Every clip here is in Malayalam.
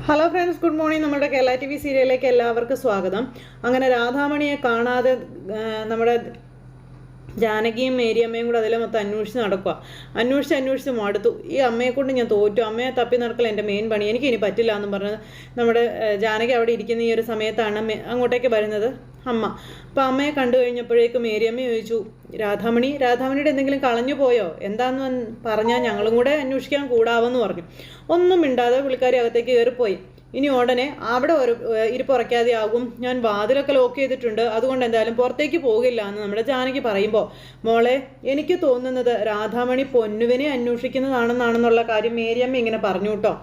Hello friends, good morning. നമ്മുടെ കേരള ടി വി സീരിയലിലേക്ക് എല്ലാവർക്കും സ്വാഗതം. അങ്ങനെ രാധാമണിയെ കാണാതെ നമ്മുടെ ജാനകിയും മേരിയമ്മയും കൂടെ അതിലെ മൊത്തം അന്വേഷിച്ച് നടക്കുക. അന്വേഷിച്ച് മടുത്തു. ഈ അമ്മയെ കൊണ്ട് ഞാൻ തോറ്റു. അമ്മയെ തപ്പി നടക്കൽ എൻ്റെ മെയിൻ പണി. എനിക്ക് ഇനി പറ്റില്ല എന്നും പറഞ്ഞ് നമ്മുടെ ജാനകി അവിടെ ഇരിക്കുന്ന ഈ ഒരു സമയത്താണ് അങ്ങോട്ടേക്ക് വരുന്നത് അമ്മ. അപ്പം അമ്മയെ കണ്ടു കഴിഞ്ഞപ്പോഴേക്കും മേരിയമ്മ ചോദിച്ചു, രാധാമണിയുടെ എന്തെങ്കിലും കളഞ്ഞു പോയോ? എന്താന്ന് പറഞ്ഞാൽ ഞങ്ങളും കൂടെ അന്വേഷിക്കാൻ കൂടാവെന്ന് പറഞ്ഞു. ഒന്നും മിണ്ടാതെ പുള്ളിക്കാരി അകത്തേക്ക് കയറിപ്പോയി. ഇനി ഉടനെ അവിടെ ഒരു ഇരിപ്പുറയ്ക്കാതെ ആകും, ഞാൻ വാതിലൊക്കെ ലോക്ക് ചെയ്തിട്ടുണ്ട്, അതുകൊണ്ട് എന്തായാലും പുറത്തേക്ക് പോകില്ല എന്ന് നമ്മുടെ ജാനകി പറയുമ്പോൾ, മോളെ എനിക്ക് തോന്നുന്നത് രാധാമണി പൊന്നുവിനെ അന്വേഷിക്കുന്നതാണെന്നുള്ള കാര്യം മേരിയമ്മ ഇങ്ങനെ പറഞ്ഞു കേട്ടോ.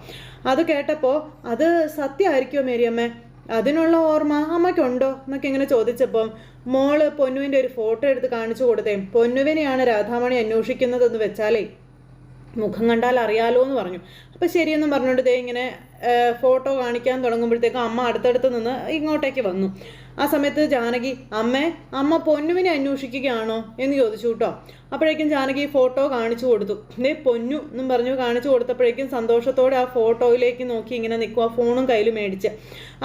അത് കേട്ടപ്പോൾ അത് സത്യമായിരിക്കുമോ മേരിയമ്മ? അതിനുള്ള ഓർമ്മ അമ്മയ്ക്കുണ്ടോ എന്നൊക്കെ ഇങ്ങനെ ചോദിച്ചപ്പോൾ മോള് പൊന്നുവിൻ്റെ ഒരു ഫോട്ടോ എടുത്ത് കാണിച്ചു കൊടുത്തേ. പൊന്നുവിനെയാണ് രാധാമണി അന്വേഷിക്കുന്നതെന്ന് വെച്ചാലേ മുഖം കണ്ടാൽ അറിയാലോ എന്ന് പറഞ്ഞു. അപ്പം ശരിയെന്നും പറഞ്ഞുകൊണ്ട് ദേ ഇങ്ങനെ ഫോട്ടോ കാണിക്കാൻ തുടങ്ങുമ്പോഴത്തേക്കും അമ്മ അടുത്തടുത്ത് നിന്ന് ഇങ്ങോട്ടേക്ക് വന്നു. ആ സമയത്ത് ജാനകി, അമ്മ പൊന്നുവിനെ അന്വേഷിക്കുകയാണോ എന്ന് ചോദിച്ചു കേട്ടോ. അപ്പോഴേക്കും ജാനകി ഫോട്ടോ കാണിച്ചു കൊടുത്തു. പൊന്നു എന്നും പറഞ്ഞു കാണിച്ചു കൊടുത്തപ്പോഴേക്കും സന്തോഷത്തോടെ ആ ഫോട്ടോയിലേക്ക് നോക്കി ഇങ്ങനെ നിൽക്കും, ആ ഫോണും കയ്യിൽ മേടിച്ച്.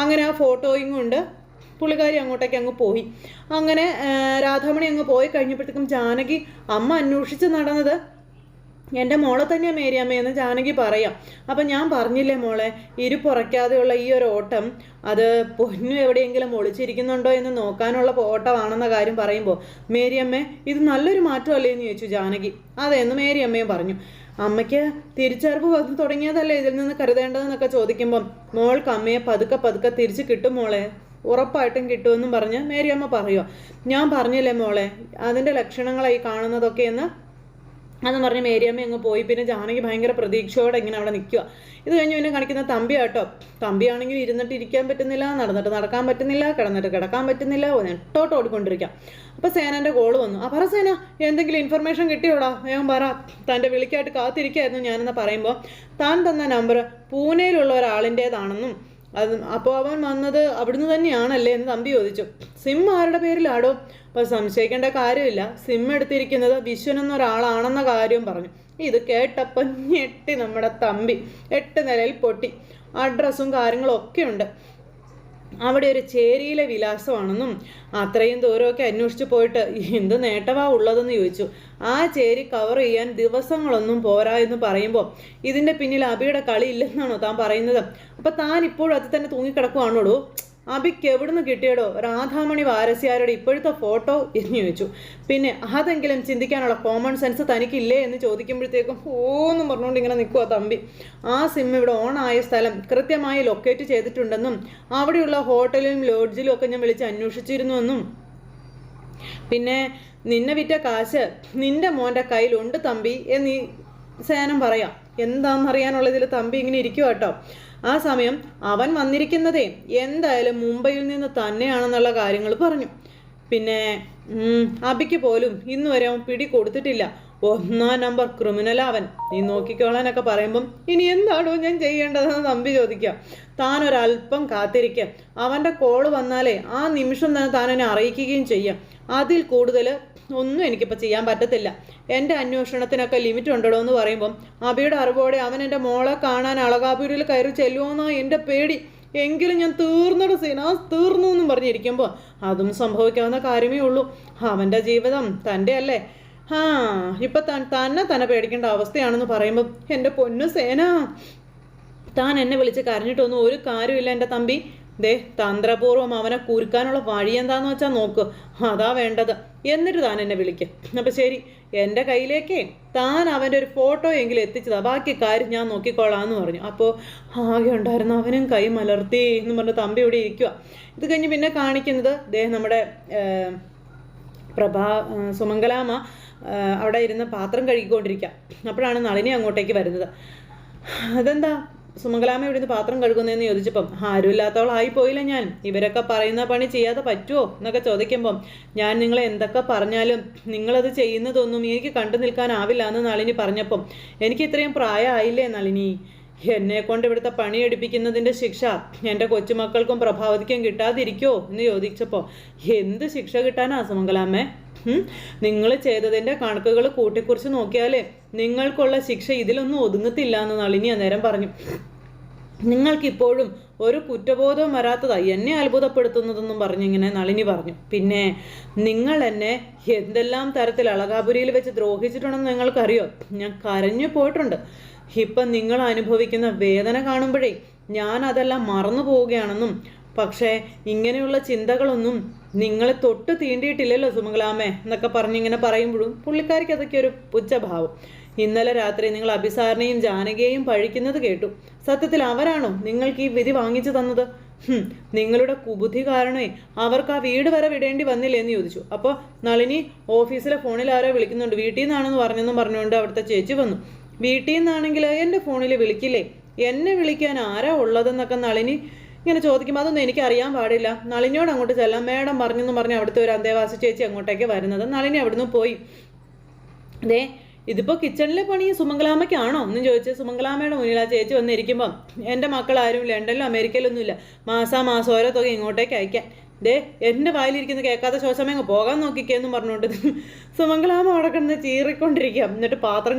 അങ്ങനെ ആ ഫോട്ടോയും കൊണ്ട് പുള്ളിക്കാരി അങ്ങോട്ടേക്ക് അങ്ങ് പോയി. അങ്ങനെ രാധാമണി അങ്ങ് പോയി കഴിഞ്ഞപ്പോഴത്തേക്കും ജാനകി, അമ്മ അന്വേഷിച്ച് നടന്നത് എൻ്റെ മോളെ തന്നെയാണ് മേരിയമ്മയെന്ന് ജാനകി പറയാം. അപ്പം ഞാൻ പറഞ്ഞില്ലേ മോളെ, ഇരുപ്പുറയ്ക്കാതെയുള്ള ഈ ഒരു ഓട്ടം അത് പൊന്നു എവിടെയെങ്കിലും ഒളിച്ചിരിക്കുന്നുണ്ടോ എന്ന് നോക്കാനുള്ള ഓട്ടമാണെന്ന കാര്യം പറയുമ്പോൾ, മേരിയമ്മ ഇത് നല്ലൊരു മാറ്റമല്ലേ എന്ന് ചോദിച്ചു ജാനകി. അതെന്ന് മേരിയമ്മയും പറഞ്ഞു. അമ്മയ്ക്ക് തിരിച്ചറിവ് വന്ന് തുടങ്ങിയതല്ലേ ഇതിൽ നിന്ന് കരുതേണ്ടതെന്നൊക്കെ ചോദിക്കുമ്പം, മോൾക്ക് അമ്മയെ പതുക്കെ തിരിച്ച് കിട്ടും മോളെ, ഉറപ്പായിട്ടും കിട്ടുമെന്നും പറഞ്ഞ് മേരിയമ്മ പറയുക. ഞാൻ പറഞ്ഞില്ലേ മോളെ, അതിൻ്റെ ലക്ഷണങ്ങളായി കാണുന്നതൊക്കെ എന്ന് അതെന്ന് പറഞ്ഞ് മേരിയമ്മ അങ്ങ് പോയി. പിന്നെ ജാനകി ഭയങ്കര പ്രതീക്ഷയോടെ ഇങ്ങനെ അവിടെ നിൽക്കുക. ഇത് കഴിഞ്ഞ് പിന്നെ കാണിക്കുന്ന തമ്പിയാട്ടോ. തമ്പിയാണെങ്കിൽ ഇരുന്നിട്ട് ഇരിക്കാൻ പറ്റുന്നില്ല, നടന്നിട്ട് നടക്കാൻ പറ്റുന്നില്ല, കിടന്നിട്ട് കിടക്കാൻ പറ്റുന്നില്ല, നെട്ടോട്ട് ഓടിക്കൊണ്ടിരിക്കാം. അപ്പോൾ സേനൻ്റെ കോള് വന്നു. പറ സേന, എന്തെങ്കിലും ഇൻഫർമേഷൻ കിട്ടിയോടാ? വേഗം പറ, തൻ്റെ വിളിക്കായിട്ട് കാത്തിരിക്കുകയായിരുന്നു ഞാനെന്ന് പറയുമ്പോൾ, താൻ തന്ന നമ്പർ പൂനെയിലുള്ള ഒരാളിൻ്റേതാണെന്നും അപ്പോൾ അവൻ വന്നത് അവിടുന്ന് തന്നെയാണല്ലേ എന്ന് തമ്പി ചോദിച്ചു. സിം ആരുടെ പേരിലാടോ? അപ്പോൾ സംശയിക്കേണ്ട കാര്യമില്ല, സിം എടുത്തിരിക്കുന്നത് വിശ്വൻ എന്നൊരാളാണെന്ന കാര്യം പറഞ്ഞു. ഇത് കേട്ടപ്പം ഞെട്ടി നമ്മുടെ തമ്പി. 8 നിലയിൽ പൊട്ടി. അഡ്രസ്സും കാര്യങ്ങളും ഒക്കെ ഉണ്ട്. അവിടെ ഒരു ചേരിയിലെ വിലാസമാണെന്നും അത്രയും ദൂരമൊക്കെ അന്വേഷിച്ച് പോയിട്ട് എന്ത് നേട്ടമാ ഉള്ളതെന്ന് ചോദിച്ചു. ആ ചേരി കവർ ചെയ്യാൻ ദിവസങ്ങളൊന്നും പോരാ എന്ന് പറയുമ്പോൾ ഇതിൻ്റെ പിന്നിൽ അബിയുടെ കളി ഇല്ലെന്നാണോ താൻ പറയുന്നത്? അപ്പം താൻ ഇപ്പോഴും അത് തന്നെ തൂങ്ങിക്കിടക്കുവാണോടോ? അബിക്ക് എവിടുന്ന് കിട്ടിയടോ രാധാമണി വാരസ്യാരുടെ ഇപ്പോഴത്തെ ഫോട്ടോ എന്ന് ചോദിച്ചു. പിന്നെ അതെങ്കിലും ചിന്തിക്കാനുള്ള കോമൺ സെൻസ് തനിക്കില്ലേ എന്ന് ചോദിക്കുമ്പോഴത്തേക്കും ഓന്നും പറഞ്ഞുകൊണ്ട് ഇങ്ങനെ നിൽക്കുക തമ്പി. ആ സിം ഇവിടെ ഓൺ ആയ സ്ഥലം കൃത്യമായി ലൊക്കേറ്റ് ചെയ്തിട്ടുണ്ടെന്നും അവിടെയുള്ള ഹോട്ടലിലും ലോഡ്ജിലും ഒക്കെ ഞാൻ വിളിച്ച് അന്വേഷിച്ചിരുന്നുവെന്നും പിന്നെ നിന്നെ വിറ്റ കാശ് നിന്റെ മോൻ്റെ കയ്യിലുണ്ട് തമ്പി എന്നീ സേനം പറയാം. എന്താണെന്നറിയാനുള്ളതിൽ തമ്പി ഇങ്ങനെ ഇരിക്കുക കേട്ടോ. ആ സമയം അവൻ വന്നിരിക്കുന്നതേ എന്തായാലും മുംബൈയിൽ നിന്ന് തന്നെയാണെന്നുള്ള കാര്യങ്ങൾ പറഞ്ഞു. പിന്നെ അബിക്ക് പോലും ഇന്ന് വരെ അവൻ പിടി കൊടുത്തിട്ടില്ല. 1-ാം നമ്പർ ക്രിമിനലാവൻ, നീ നോക്കിക്കോളാനൊക്കെ പറയുമ്പം ഇനി എന്താണോ ഞാൻ ചെയ്യേണ്ടതെന്ന് തമ്പി ചോദിക്കാം. താൻ ഒരല്പം കാത്തിരിക്കുക. അവൻ്റെ കോള് വന്നാലേ ആ നിമിഷം തന്നെ താൻ എന്നെ അറിയിക്കുകയും ചെയ്യാം. അതിൽ കൂടുതൽ ഒന്നും എനിക്കിപ്പോൾ ചെയ്യാൻ പറ്റത്തില്ല. എൻ്റെ അന്വേഷണത്തിനൊക്കെ ലിമിറ്റ് ഉണ്ടല്ലോ എന്ന് പറയുമ്പം അബിയുടെ അറിവോടെ അവൻ എൻ്റെ മോളെ കാണാൻ അളകാപുരിയിൽ കയറി ചെല്ലുമോന്നാ എൻ്റെ പേടി. എങ്കിലും ഞാൻ തീർന്നോട് സീനാ, തീർന്നു എന്നും പറഞ്ഞിരിക്കുമ്പോൾ അതും സംഭവിക്കാവുന്ന കാര്യമേ ഉള്ളൂ. അവൻ്റെ ജീവിതം തൻ്റെ അല്ലേ. ഇപ്പം തന്നെ പേടിക്കേണ്ട അവസ്ഥയാണെന്ന് പറയുമ്പം എൻ്റെ പൊന്നു സേന, താൻ എന്നെ വിളിച്ച് കരഞ്ഞിട്ടൊന്നും ഒരു കാര്യമില്ല എൻ്റെ തമ്പി. തന്ത്രപൂർവ്വം അവനെ കുരുക്കാനുള്ള വഴി എന്താന്ന് വെച്ചാൽ നോക്ക്, അതാ വേണ്ടത്. എന്നിട്ട് താൻ എന്നെ വിളിക്കുക. അപ്പം ശരി, എൻ്റെ കയ്യിലേക്ക് താൻ അവൻ്റെ ഒരു ഫോട്ടോ എങ്കിലും എത്തിച്ചതാ, ബാക്കി കാര്യം ഞാൻ നോക്കിക്കോളാമെന്ന് പറഞ്ഞു. അപ്പോൾ ആകെ ഉണ്ടായിരുന്നു അവനും കൈ മലർത്തി എന്ന് പറഞ്ഞ് തമ്പി ഇവിടെ ഇരിക്കുക. ഇത് കഴിഞ്ഞ് പിന്നെ കാണിക്കുന്നത് നമ്മുടെ സുമംഗലാമ്മ അവിടെ ഇരുന്ന് പാത്രം കഴുകിക്കൊണ്ടിരിക്കുക. അപ്പോഴാണ് നളിനി അങ്ങോട്ടേക്ക് വരുന്നത്. അതെന്താ സുമംഗലാമ്മ ഇവിടുന്ന് പാത്രം കഴുകുന്നതെന്ന് ചോദിച്ചപ്പം, ആരുമില്ലാത്തവളായി പോയില്ല ഞാൻ, ഇവരൊക്കെ പറയുന്ന പണി ചെയ്യാതെ പറ്റുമോ എന്നൊക്കെ ചോദിക്കുമ്പം, ഞാൻ നിങ്ങളെ എന്തൊക്കെ പറഞ്ഞാലും നിങ്ങളത് ചെയ്യുന്നതൊന്നും എനിക്ക് കണ്ടു നിൽക്കാനാവില്ല എന്ന് നളിനി പറഞ്ഞപ്പം, എനിക്ക് ഇത്രയും പ്രായമായില്ലേ നളിനി, എന്നെ കൊണ്ട് ഇവിടുത്തെ പണിയെടുപ്പിക്കുന്നതിൻ്റെ ശിക്ഷ എൻ്റെ കൊച്ചുമക്കൾക്കും പ്രഭാവതിക്കും കിട്ടാതിരിക്കോ എന്ന് ചോദിച്ചപ്പോൾ, എന്ത് ശിക്ഷ കിട്ടാനാ സുമംഗലാമ്മേ? നിങ്ങൾ ചെയ്തതിൻ്റെ കണക്കുകൾ കൂട്ടിക്കുറിച്ച് നോക്കിയാലേ നിങ്ങൾക്കുള്ള ശിക്ഷ ഇതിലൊന്നും ഒതുങ്ങത്തില്ല എന്ന് നളിനി അന്നേരം പറഞ്ഞു. നിങ്ങൾക്കിപ്പോഴും ഒരു കുറ്റബോധവും വരാത്തതായി എന്നെ അത്ഭുതപ്പെടുത്തുന്നതെന്നും പറഞ്ഞിങ്ങനെ നളിനി പറഞ്ഞു. പിന്നെ നിങ്ങൾ എന്നെ എന്തെല്ലാം തരത്തിൽ അളകാപുരിയിൽ വെച്ച് ദ്രോഹിച്ചിട്ടുണ്ടെന്ന് നിങ്ങൾക്കറിയോ? ഞാൻ കരഞ്ഞു പോയിട്ടുണ്ട്. ഇപ്പം നിങ്ങൾ അനുഭവിക്കുന്ന വേദന കാണുമ്പോഴേ ഞാൻ അതെല്ലാം മറന്നു പോവുകയാണെന്നും, പക്ഷേ ഇങ്ങനെയുള്ള ചിന്തകളൊന്നും നിങ്ങളെ തൊട്ട് തീണ്ടിയിട്ടില്ലല്ലോ സുമംഗലാമ്മേ എന്നൊക്കെ പറഞ്ഞിങ്ങനെ പറയുമ്പോഴും പുള്ളിക്കാരിക്ക് അതൊക്കെ ഒരു പുച്ഛഭാവം. ഇന്നലെ രാത്രി നിങ്ങൾ അഭിസാറിനെയും ജാനകിയെയും പഴിക്കുന്നത് കേട്ടു. സത്യത്തിൽ അവരാണോ നിങ്ങൾക്ക് ഈ വിധി വാങ്ങിച്ചു തന്നത്? നിങ്ങളുടെ കുബുദ്ധി കാരണമേ അവർക്ക് ആ വീട് വരെ വിടേണ്ടി വന്നില്ലേ എന്ന് ചോദിച്ചു. അപ്പോൾ നളിനി ഓഫീസിലെ ഫോണിൽ ആരോ വിളിക്കുന്നുണ്ട്, വീട്ടിൽ നിന്നാണെന്ന് പറഞ്ഞെന്നും പറഞ്ഞുകൊണ്ട് അവിടുത്തെ ചേച്ചി വന്നു. വീട്ടിൽ നിന്നാണെങ്കിൽ എൻ്റെ ഫോണിൽ വിളിക്കില്ലേ, എന്നെ വിളിക്കാൻ ആരാ ഉള്ളതെന്നൊക്കെ നളിനി ഇങ്ങനെ ചോദിക്കുമ്പോൾ അതൊന്നും എനിക്കറിയാൻ പാടില്ല, നളിനിയോട് അങ്ങോട്ട് ചെല്ലാം മേഡം പറഞ്ഞെന്ന് പറഞ്ഞ് അവിടുത്തെ ഒരു അന്തേവാസി ചേച്ചി അങ്ങോട്ടേക്ക് വരുന്നത്. നളിനി അവിടുന്ന് പോയി. അതെ, ഇതിപ്പോൾ കിച്ചണിലെ പണി സുമംഗലാമ്മയ്ക്കാണോ എന്ന് ചോദിച്ച് സുമംഗലാമ്മയുടെ മുന്നിൽ ആ ചേച്ചി വന്നിരിക്കുമ്പം എൻ്റെ മക്കളാരും ലണ്ടനിലും അമേരിക്കയിലൊന്നുമില്ല, മാസാമാസം ഓരോ തുക ഇങ്ങോട്ടേക്ക് അയക്കാൻ. ദേ എൻ്റെ വായിലിരിക്കുന്ന കേൾക്കാത്ത ശ്വാസമേ അങ്ങ് പോകാൻ നോക്കിക്കേന്നും പറഞ്ഞുകൊണ്ട് സുമംഗലാമ്മ അവിടെ കിടന്ന് ചീറിക്കൊണ്ടിരിക്കുക. എന്നിട്ട് പാത്രം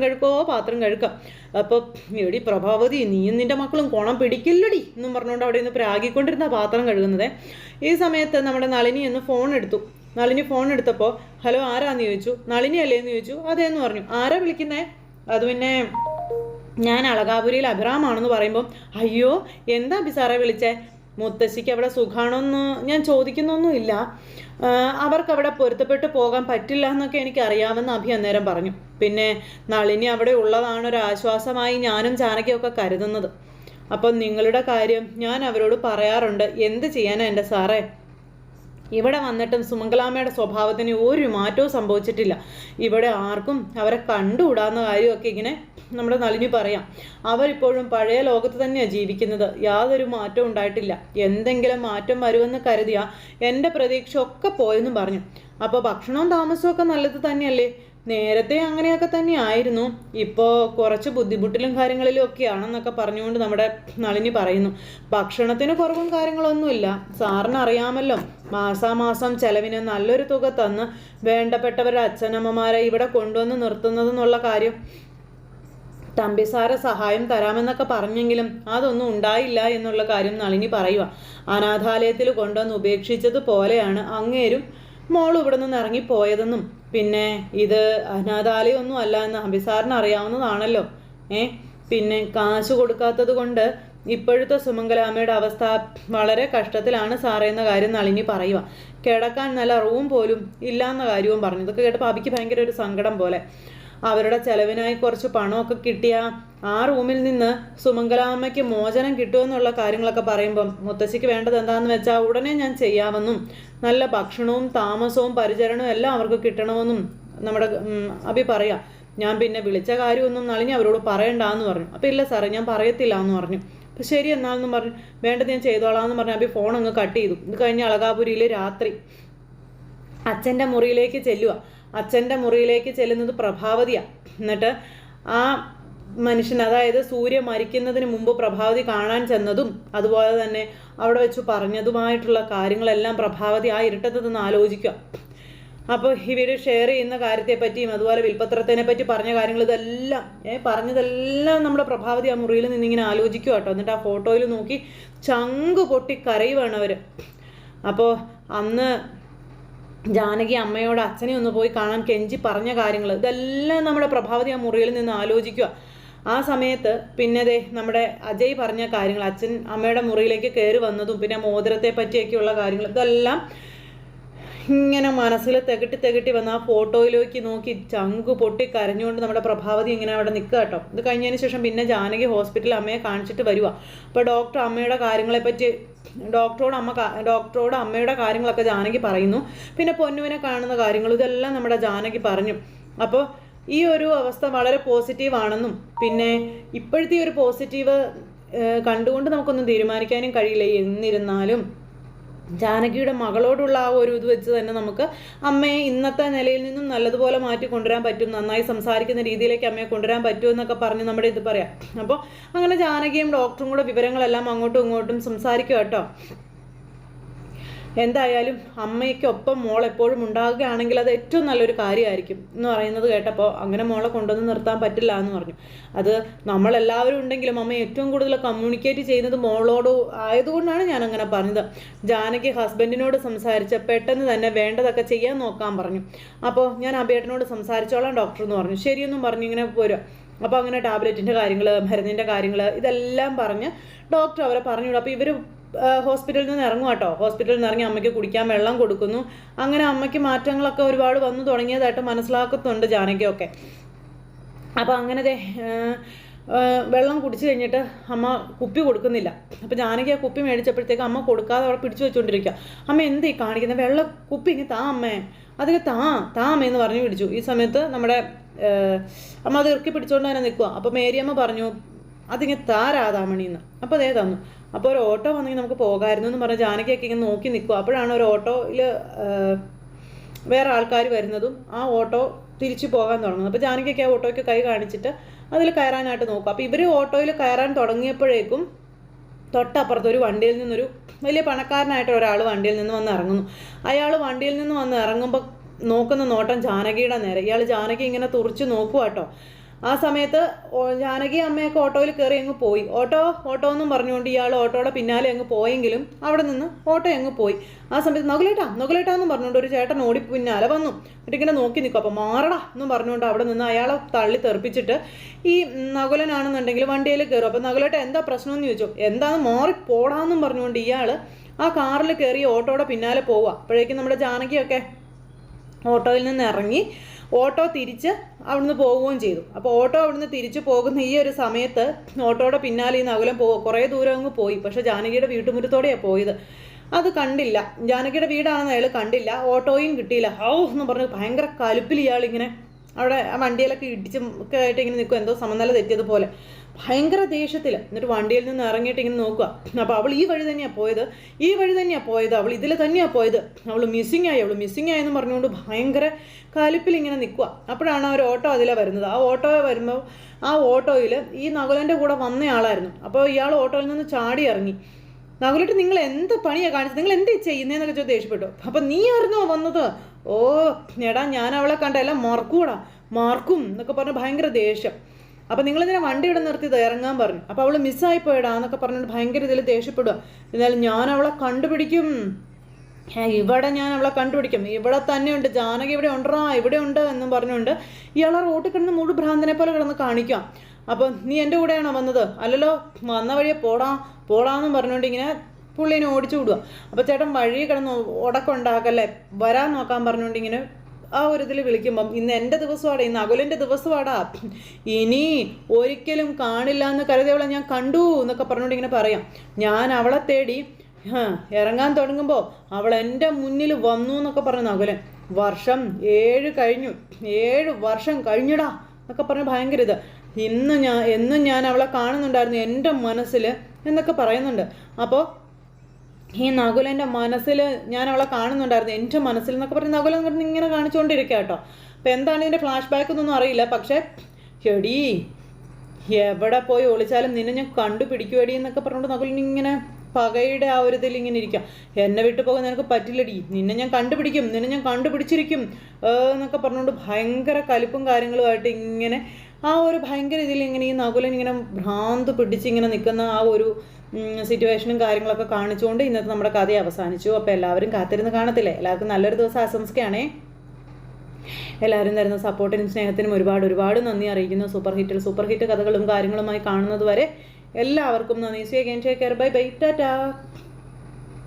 കഴുക്കാം. അപ്പോൾ എടി പ്രഭാവതി, നീയും നിൻ്റെ മക്കളും കോണം പിടിക്കില്ലടി എന്നും പറഞ്ഞുകൊണ്ട് അവിടെ നിന്ന് പ്രാഗിക്കൊണ്ടിരുന്ന പാത്രം കഴുകുന്നത്. ഈ സമയത്ത് നമ്മുടെ നളിനി എന്ന് ഫോൺ എടുത്തു. നളിനി ഫോൺ എടുത്തപ്പോൾ ഹലോ ആരാന്ന് ചോദിച്ചു. നളിനി അല്ലേ എന്ന് ചോദിച്ചു. അതേന്ന് പറഞ്ഞു. ആരാ വിളിക്കുന്നേ? അത് പിന്നെ ഞാൻ അളകാപുരിയിൽ അഭിറാമാണെന്ന് പറയുമ്പോൾ അയ്യോ എന്താ അഭിസാറെ വിളിച്ചേ? മുത്തശ്ശിക്ക് അവിടെ സുഖാണോന്ന് ഞാൻ ചോദിക്കുന്നൊന്നുമില്ല, അവർക്കവിടെ പൊരുത്തപ്പെട്ട് പോകാൻ പറ്റില്ല എന്നൊക്കെ എനിക്കറിയാമെന്ന് അഭി അന്നേരം പറഞ്ഞു. പിന്നെ നളിനി അവിടെ ഉള്ളതാണ് ഒരു ആശ്വാസമായി ഞാനും ജാനകിയൊക്കെ കരുതുന്നത്. അപ്പം നിങ്ങളുടെ കാര്യം ഞാൻ അവരോട് പറയാറുണ്ട്. എന്ത് ചെയ്യാനാ എൻ്റെ സാറേ? ഇവിടെ വന്നിട്ടും സുമംഗലാമ്മയുടെ സ്വഭാവത്തിന് ഒരു മാറ്റവും സംഭവിച്ചിട്ടില്ല. ഇവിടെ ആർക്കും അവരെ കണ്ടുകൂടാന്ന കാര്യമൊക്കെ ഇങ്ങനെ നമ്മുടെ നളിനി പറയാം. അവരിപ്പോഴും പഴയ ലോകത്ത് തന്നെയാണ് ജീവിക്കുന്നത്, യാതൊരു മാറ്റവും ഉണ്ടായിട്ടില്ല. എന്തെങ്കിലും മാറ്റം വരുമെന്ന് കരുതിയ എൻ്റെ പ്രതീക്ഷ ഒക്കെ പോയെന്നും പറഞ്ഞു. അപ്പോൾ ഭക്ഷണവും താമസവും ഒക്കെ നല്ലത് തന്നെയല്ലേ? നേരത്തെ അങ്ങനെയൊക്കെ തന്നെയായിരുന്നു, ഇപ്പോൾ കുറച്ച് ബുദ്ധിമുട്ടിലും കാര്യങ്ങളിലും ഒക്കെയാണെന്നൊക്കെ പറഞ്ഞുകൊണ്ട് നമ്മുടെ നളിനി പറയുന്നു. ഭക്ഷണത്തിന് കുറവും കാര്യങ്ങളൊന്നുമില്ല, സാറിന് അറിയാമല്ലോ, മാസാമാസം ചെലവിന് നല്ലൊരു തുക തന്ന് വേണ്ടപ്പെട്ടവരുടെ അച്ഛനമ്മമാരെ ഇവിടെ കൊണ്ടുവന്ന് നിർത്തുന്നതെന്നുള്ള കാര്യം. തമ്പി സാറ് സഹായം തരാമെന്നൊക്കെ പറഞ്ഞെങ്കിലും അതൊന്നും ഉണ്ടായില്ല എന്നുള്ള കാര്യം നളിനി പറയുക. അനാഥാലയത്തിൽ കൊണ്ടുവന്ന് ഉപേക്ഷിച്ചതുപോലെയാണ് അങ്ങേരും മോളും ഇവിടെ നിന്ന് ഇറങ്ങിപ്പോയതെന്നും, പിന്നെ ഇത് അനാഥാലയമൊന്നും അല്ല എന്ന് അഭിസാറിന് അറിയാവുന്നതാണല്ലോ. പിന്നെ കാശ് കൊടുക്കാത്തത് കൊണ്ട് ഇപ്പോഴത്തെ സുമംഗലാമ്മയുടെ അവസ്ഥ വളരെ കഷ്ടത്തിലാണ് സാറേ എന്ന കാര്യം നളിനി പറയുക. കിടക്കാൻ നല്ല റൂം പോലും ഇല്ലാന്ന കാര്യവും പറഞ്ഞു. ഇതൊക്കെ കേട്ടപ്പോൾ അബിക്ക് ഭയങ്കര ഒരു സങ്കടം പോലെ. അവരുടെ ചെലവിനായി കുറച്ച് പണമൊക്കെ കിട്ടിയ ആ റൂമിൽ നിന്ന് സുമംഗലാമ്മയ്ക്ക് മോചനം കിട്ടുമെന്നുള്ള കാര്യങ്ങളൊക്കെ പറയുമ്പം മുത്തശ്ശിക്ക് വേണ്ടത് എന്താണെന്ന് വെച്ചാൽ ഉടനെ ഞാൻ ചെയ്യാമെന്നും നല്ല ഭക്ഷണവും താമസവും പരിചരണവും എല്ലാം അവർക്ക് കിട്ടണമെന്നും നമ്മുടെ അബി പറയാം. ഞാൻ പിന്നെ വിളിച്ച കാര്യമൊന്നും നളിനി അവരോട് പറയണ്ടെന്ന് പറഞ്ഞു. അപ്പോൾ ഇല്ല സാറേ ഞാൻ പറയത്തില്ല എന്ന് പറഞ്ഞു. അപ്പോൾ ശരി എന്നാലെന്നും പറഞ്ഞു. വേണ്ടത് ഞാൻ ചെയ്തോളാമെന്ന് പറഞ്ഞു അബി ഫോൺ അങ്ങ് കട്ട് ചെയ്തു. ഇത് കഴിഞ്ഞ് അളകാപുരിയിൽ രാത്രി അച്ഛൻ്റെ മുറിയിലേക്ക് ചെല്ലുക. അച്ഛൻ്റെ മുറിയിലേക്ക് ചെല്ലുന്നത് പ്രഭാവതിയാണ്. എന്നിട്ട് ആ മനുഷ്യൻ, അതായത് സൂര്യ മരിക്കുന്നതിന് മുമ്പ് പ്രഭാവതി കാണാൻ ചെന്നതും അതുപോലെ തന്നെ അവിടെ വെച്ച് പറഞ്ഞതുമായിട്ടുള്ള കാര്യങ്ങളെല്ലാം പ്രഭാവതി ആ ഇരുട്ടത്ത് നിന്ന് ആലോചിക്കുക. അപ്പോൾ ഇവർ ഷെയർ ചെയ്യുന്ന കാര്യത്തെപ്പറ്റിയും അതുപോലെ വിൽപ്പത്രത്തിനെ പറ്റി പറഞ്ഞ കാര്യങ്ങൾ ഇതെല്ലാം പറഞ്ഞതെല്ലാം നമ്മുടെ പ്രഭാവതി ആ മുറിയിൽ നിന്നിങ്ങനെ ആലോചിക്കുക കേട്ടോ. എന്നിട്ട് ആ ഫോട്ടോയിൽ നോക്കി ചങ്ക് പൊട്ടി കരയുവാണ് അവർ. അപ്പോൾ അന്ന് ജാനകി അമ്മയോട് അച്ഛനെ ഒന്ന് പോയി കാണാൻ കെഞ്ചി പറഞ്ഞ കാര്യങ്ങൾ ഇതെല്ലാം നമ്മുടെ പ്രഭാവതി ആ മുറിയിൽ നിന്ന് ആലോചിക്കുക. ആ സമയത്ത് പിന്നെ നമ്മുടെ അജയ് പറഞ്ഞ കാര്യങ്ങൾ, അച്ഛൻ അമ്മയുടെ മുറിയിലേക്ക് കയറി വന്നതും പിന്നെ മോതിരത്തെ പറ്റിയൊക്കെയുള്ള കാര്യങ്ങൾ ഇതെല്ലാം ഇങ്ങനെ മനസ്സിൽ തികട്ടി വന്ന് ആ ഫോട്ടോയിലേക്ക് നോക്കി ചങ്ക് പൊട്ടി കരഞ്ഞുകൊണ്ട് നമ്മുടെ പ്രഭാവതി ഇങ്ങനെ അവിടെ നിൽക്കുക കേട്ടോ. ഇത് കഴിഞ്ഞതിന് ശേഷം പിന്നെ ജാനകി ഹോസ്പിറ്റലിൽ അമ്മയെ കാണിച്ചിട്ട് വരിക. അപ്പോൾ ഡോക്ടർ അമ്മയുടെ കാര്യങ്ങളെപ്പറ്റി ഡോക്ടറോട് അമ്മയുടെ കാര്യങ്ങളൊക്കെ ജാനകി പറയുന്നു. പിന്നെ പൊന്നുവിനെ കാണുന്ന കാര്യങ്ങൾ ഇതെല്ലാം നമ്മുടെ ജാനകി പറഞ്ഞു. അപ്പോൾ ഈ ഒരു അവസ്ഥ വളരെ പോസിറ്റീവാണെന്നും പിന്നെ ഇപ്പോഴത്തെ ഒരു പോസിറ്റീവ് കണ്ടുകൊണ്ട് നമുക്കൊന്നും തീരുമാനിക്കാനും കഴിയില്ല. എന്നിരുന്നാലും ജാനകിയുടെ മകളോടുള്ള ആ ഒരു ഇത് വെച്ച് തന്നെ നമുക്ക് അമ്മയെ ഇന്നത്തെ നിലയിൽ നിന്നും നല്ലതുപോലെ മാറ്റി കൊണ്ടുവരാൻ പറ്റും, നന്നായി സംസാരിക്കുന്ന രീതിയിലേക്ക് അമ്മയെ കൊണ്ടുവരാൻ പറ്റും എന്നൊക്കെ പറഞ്ഞ് നമ്മുടെ ഇത് പറയാം. അപ്പോൾ അങ്ങനെ ജാനകിയും ഡോക്ടറും കൂടെ വിവരങ്ങളെല്ലാം അങ്ങോട്ടും ഇങ്ങോട്ടും സംസാരിക്കുക കേട്ടോ. എന്തായാലും അമ്മയ്ക്കൊപ്പം മോൾ എപ്പോഴും ഉണ്ടാകുകയാണെങ്കിൽ അത് ഏറ്റവും നല്ലൊരു കാര്യമായിരിക്കും എന്ന് പറയുന്നത് കേട്ടപ്പോൾ അങ്ങനെ മോളെ കൊണ്ടുവന്ന് നിർത്താൻ പറ്റില്ല എന്ന് പറഞ്ഞു. അത് നമ്മളെല്ലാവരും ഉണ്ടെങ്കിലും അമ്മ ഏറ്റവും കൂടുതൽ കമ്മ്യൂണിക്കേറ്റ് ചെയ്യുന്നത് മോളോട് ആയതുകൊണ്ടാണ് ഞാൻ അങ്ങനെ പറഞ്ഞത്. ജാനകി ഹസ്ബൻഡിനോട് സംസാരിച്ച പെട്ടെന്ന് തന്നെ വേണ്ടതൊക്കെ ചെയ്യാൻ നോക്കാൻ പറഞ്ഞു. അപ്പോൾ ഞാൻ അബേട്ടനോട് സംസാരിച്ചോളാം ഡോക്ടർ എന്ന് പറഞ്ഞു. ശരിയെന്നും പറഞ്ഞു ഇങ്ങനെ പോരുക. അപ്പോൾ അങ്ങനെ ടാബ്ലറ്റിൻ്റെ കാര്യങ്ങൾ, മരുന്നിൻ്റെ കാര്യങ്ങൾ ഇതെല്ലാം പറഞ്ഞ് ഡോക്ടർ അവരെ പറഞ്ഞു വിടും. അപ്പോൾ ഇവർ ഹോസ്പിറ്റലിൽ നിന്ന് ഇറങ്ങും കേട്ടോ. ഹോസ്പിറ്റലിൽ നിന്ന് ഇറങ്ങി അമ്മയ്ക്ക് കുടിക്കാൻ വെള്ളം കൊടുക്കുന്നു. അങ്ങനെ അമ്മയ്ക്ക് മാറ്റങ്ങളൊക്കെ ഒരുപാട് വന്നു തുടങ്ങിയതായിട്ട് മനസ്സിലാക്കുന്നുണ്ട് ജാനകിയൊക്കെ. അപ്പോൾ അങ്ങനെ വെള്ളം കുടിച്ചു കഴിഞ്ഞിട്ട് അമ്മ കുപ്പി കൊടുക്കുന്നില്ല. അപ്പോൾ ജാനകി ആ കുപ്പി മേടിച്ചപ്പോഴത്തേക്ക് അമ്മ കൊടുക്കാതെ അവിടെ പിടിച്ചു വെച്ചുകൊണ്ടിരിക്കുക. അമ്മ എന്തീ കാണിക്കുന്നത്? വെള്ളം കുപ്പി ഇങ്ങനെ താ അമ്മേ, അതിന് താ അമ്മയെന്ന് പറഞ്ഞു പിടിച്ചു. ഈ സമയത്ത് നമ്മുടെ അമ്മ അത് ഇറുക്കി പിടിച്ചുകൊണ്ട് തന്നെ നിൽക്കുക. അപ്പോൾ മേരിയമ്മ പറഞ്ഞു അതിങ്ങനെ താ രാധാമണിന്ന്. അപ്പോൾ അതേ തന്നു. അപ്പോൾ ഒരു ഓട്ടോ വന്നെങ്കിൽ നമുക്ക് പോകാമായിരുന്നു എന്ന് പറഞ്ഞ് ജാനകിയൊക്കെ ഇങ്ങനെ നോക്കി നിൽക്കുക. അപ്പോഴാണ് ഒരു ഓട്ടോയിൽ വേറെ ആൾക്കാർ വരുന്നതും ആ ഓട്ടോ തിരിച്ചു പോകാൻ തുടങ്ങുന്നത്. അപ്പോൾ ജാനകിയൊക്കെ ആ ഓട്ടോയ്ക്ക് കൈ കാണിച്ചിട്ട് അതിൽ കയറാനായിട്ട് നോക്കും. അപ്പോൾ ഇവർ ഓട്ടോയിൽ കയറാൻ തുടങ്ങിയപ്പോഴേക്കും തൊട്ടപ്പുറത്ത് ഒരു വണ്ടിയിൽ നിന്നൊരു വലിയ പണക്കാരനായിട്ട് ഒരാൾ വണ്ടിയിൽ നിന്ന് വന്ന് ഇറങ്ങുന്നു. അയാൾ വണ്ടിയിൽ നിന്ന് വന്ന് ഇറങ്ങുമ്പോൾ നോക്കുന്ന നോട്ടം ജാനകിയുടെ നേരെ. ഇയാൾ ജാനകി ഇങ്ങനെ തുറിച്ച് നോക്കുക കേട്ടോ. ആ സമയത്ത് ജാനകി അമ്മയൊക്കെ ഓട്ടോയിൽ കയറി അങ്ങ് പോയി. ഓട്ടോ എന്നും പറഞ്ഞുകൊണ്ട് ഇയാൾ ഓട്ടോയുടെ പിന്നാലെ അങ്ങ് പോയെങ്കിലും അവിടെ നിന്ന് ഓട്ടോ അങ്ങ് പോയി. ആ സമയത്ത് നകുലേട്ടാ എന്നും പറഞ്ഞുകൊണ്ട് ഒരു ചേട്ടൻ ഓടി പിന്നാലെ വന്നു. എന്നിട്ടിങ്ങനെ നോക്കി നിൽക്കും. അപ്പോൾ മാറടാ എന്നും പറഞ്ഞുകൊണ്ട് അവിടെ നിന്ന് അയാളെ തള്ളി തെറിപ്പിച്ചിട്ട് ഈ നകുലനാണെന്നുണ്ടെങ്കിൽ വണ്ടിയിൽ കയറും. അപ്പോൾ നകുലേട്ട എന്താ പ്രശ്നമെന്ന് ചോദിച്ചു. എന്താണെന്ന് മാറിപ്പോടാന്നും പറഞ്ഞുകൊണ്ട് ഇയാൾ ആ കാറിൽ കയറി ഓട്ടോയുടെ പിന്നാലെ പോവുക. അപ്പോഴേക്കും നമ്മുടെ ജാനകിയൊക്കെ ഓട്ടോയിൽ നിന്ന് ഇറങ്ങി ഓട്ടോ തിരിച്ച് അവിടുന്ന് പോവുകയും ചെയ്തു. അപ്പോൾ ഓട്ടോ അവിടുന്ന് തിരിച്ചു പോകുന്ന ഈ ഒരു സമയത്ത് ഓട്ടോയുടെ പിന്നാലെ ഈ നകുലൻ കുറേ ദൂരം അങ്ങ് പോയി. പക്ഷേ ജാനകിയുടെ വീട്ടുമുറ്റത്തോടെയാണ് പോയത്. അത് കണ്ടില്ല. ജാനകിയുടെ വീടാണെന്ന് അയാൾ കണ്ടില്ല. ഓട്ടോയും കിട്ടിയില്ല. എന്ന് പറഞ്ഞ് ഭയങ്കര കലുപ്പിൽ ഇയാളിങ്ങനെ അവിടെ ആ വണ്ടിയിലൊക്കെ ഇടിച്ചൊക്കെ ആയിട്ട് ഇങ്ങനെ നിൽക്കും. എന്തോ സമനില തെറ്റിയതുപോലെ ഭയങ്കര ദേഷ്യത്തിൽ. എന്നിട്ട് വണ്ടിയിൽ നിന്ന് ഇറങ്ങിയിട്ട് ഇങ്ങനെ നോക്കുക. അപ്പോൾ അവൾ ഈ വഴി തന്നെയാണ് പോയത്, അവൾ ഇതിൽ തന്നെയാണ് പോയത്, അവൾ മിസ്സിങ് ആയെന്ന് പറഞ്ഞുകൊണ്ട് ഭയങ്കര കലിപ്പിൽ ഇങ്ങനെ നിൽക്കുക. അപ്പോഴാണ് ഒരു ഓട്ടോ അതിലെ വരുന്നത്. ആ ഓട്ടോ വരുമ്പോൾ ആ ഓട്ടോയിൽ ഈ നകുലൻ്റെ കൂടെ വന്നയാളായിരുന്നു. അപ്പോൾ ഇയാൾ ഓട്ടോയിൽ നിന്ന് ചാടി ഇറങ്ങി. നകുലിട്ട് നിങ്ങൾ എന്ത് പണിയാണ് കാണിച്ചത്, നിങ്ങൾ എന്ത് ചെയ്യുന്നതെന്നൊക്കെ ചോദിച്ചു ദേഷ്യപ്പെട്ടു. അപ്പം നീ ആയിരുന്നോ വന്നത്? ഓ എടാ ഞാൻ അവളെ കണ്ട എല്ലാം മാർക്കും എന്നൊക്കെ പറഞ്ഞ് ഭയങ്കര ദേഷ്യം. അപ്പം നിങ്ങളിതിനെ വണ്ടി ഇവിടെ നിർത്തിയത് ഇറങ്ങാൻ പറഞ്ഞു. അപ്പോൾ അവൾ മിസ്സായിപ്പോയടാ എന്നൊക്കെ പറഞ്ഞിട്ട് ഭയങ്കര ഇതിൽ ദേഷ്യപ്പെടുക. എന്നാലും ഞാൻ അവളെ കണ്ടുപിടിക്കും, ഇവിടെ തന്നെയുണ്ട്, ജാനകി ഇവിടെ ഉണ്ട് എന്നും പറഞ്ഞുകൊണ്ട് ഇയാളെ റോട്ടിൽ കിടന്ന് മുഴു ഭ്രാന്തനെ പോലെ കിടന്ന് കാണിക്കാം. അപ്പം നീ എൻ്റെ കൂടെയാണോ വന്നത്? അല്ലല്ലോ, വന്ന വഴിയെ പോടാന്നും പറഞ്ഞുകൊണ്ട് ഇങ്ങനെ പുള്ളീനെ ഓടിച്ചു വിടുക. അപ്പോൾ ചേട്ടൻ വഴി കിടന്ന് ഉടക്കുണ്ടാക്കല്ലേ, വരാൻ നോക്കാൻ പറഞ്ഞുകൊണ്ട് ഇങ്ങനെ ആ ഒരു ഇതിൽ വിളിക്കുമ്പം ഇന്ന് എൻ്റെ ദിവസമാടാ, ഇന്ന് അകുലിൻ്റെ ദിവസമാടാ, ഇനി ഒരിക്കലും കാണില്ല എന്ന് കരുതിയവളെ ഞാൻ കണ്ടു എന്നൊക്കെ പറഞ്ഞുകൊണ്ട് ഇങ്ങനെ പറയാം. ഞാൻ അവളെ തേടി ഇറങ്ങാൻ തുടങ്ങുമ്പോൾ അവൾ എൻ്റെ മുന്നിൽ വന്നു എന്നൊക്കെ പറഞ്ഞു അകുലൻ. 7 വർഷം കഴിഞ്ഞിടാ എന്നൊക്കെ പറഞ്ഞ് ഭയങ്കര ഇത്. എന്നും ഞാൻ അവളെ കാണുന്നുണ്ടായിരുന്നു എൻ്റെ മനസ്സിൽ എന്നൊക്കെ പറയുന്നുണ്ട്. അപ്പോൾ ഈ നകുലൻ്റെ മനസ്സിൽ ഞാൻ അവളെ കാണുന്നുണ്ടായിരുന്നു എൻ്റെ മനസ്സിൽ എന്നൊക്കെ പറഞ്ഞ് നകുലൻ ഇങ്ങനെ കാണിച്ചുകൊണ്ടിരിക്കുക കേട്ടോ. അപ്പം എന്താണ് ഇതിൻ്റെ ഫ്ലാഷ് ബാക്ക് എന്നൊന്നും അറിയില്ല. പക്ഷേ എടീ എവിടെ പോയി ഒളിച്ചാലും നിന്നെ ഞാൻ കണ്ടുപിടിക്കുവടി എന്നൊക്കെ പറഞ്ഞുകൊണ്ട് നകുലൻ ഇങ്ങനെ പകയുടെ ആ ഒരു ഇതിൽ ഇങ്ങനെ ഇരിക്കാം. എന്നെ വിട്ടു പോകാൻ നിനക്ക് പറ്റില്ലടി, നിന്നെ ഞാൻ കണ്ടുപിടിച്ചിരിക്കും എന്നൊക്കെ പറഞ്ഞുകൊണ്ട് ഭയങ്കര കലിപ്പും കാര്യങ്ങളുമായിട്ട് ഇങ്ങനെ ആ ഒരു ഭയങ്കര ഇതിൽ ഇങ്ങനെ ഈ നകുലൻ ഇങ്ങനെ ഭ്രാന്ത് പിടിച്ചിങ്ങനെ നിൽക്കുന്ന ആ ഒരു സിറ്റുവേഷനും കാര്യങ്ങളൊക്കെ കാണിച്ചുകൊണ്ട് ഇന്നത്തെ നമ്മുടെ കഥ അവസാനിച്ചു. അപ്പോൾ എല്ലാവരും കാത്തിരുന്ന് കാണത്തില്ലേ? എല്ലാവർക്കും നല്ലൊരു ദിവസം ആശംസിക്കുകയാണേ. എല്ലാവരും തരുന്ന സപ്പോർട്ടിനും സ്നേഹത്തിനും ഒരുപാട് നന്ദി അറിയിക്കുന്നു. സൂപ്പർ ഹിറ്റ് കഥകളും കാര്യങ്ങളുമായി കാണുന്നത് വരെ എല്ലാവർക്കും നന്ദി. See again, take care, bye bye, Tata.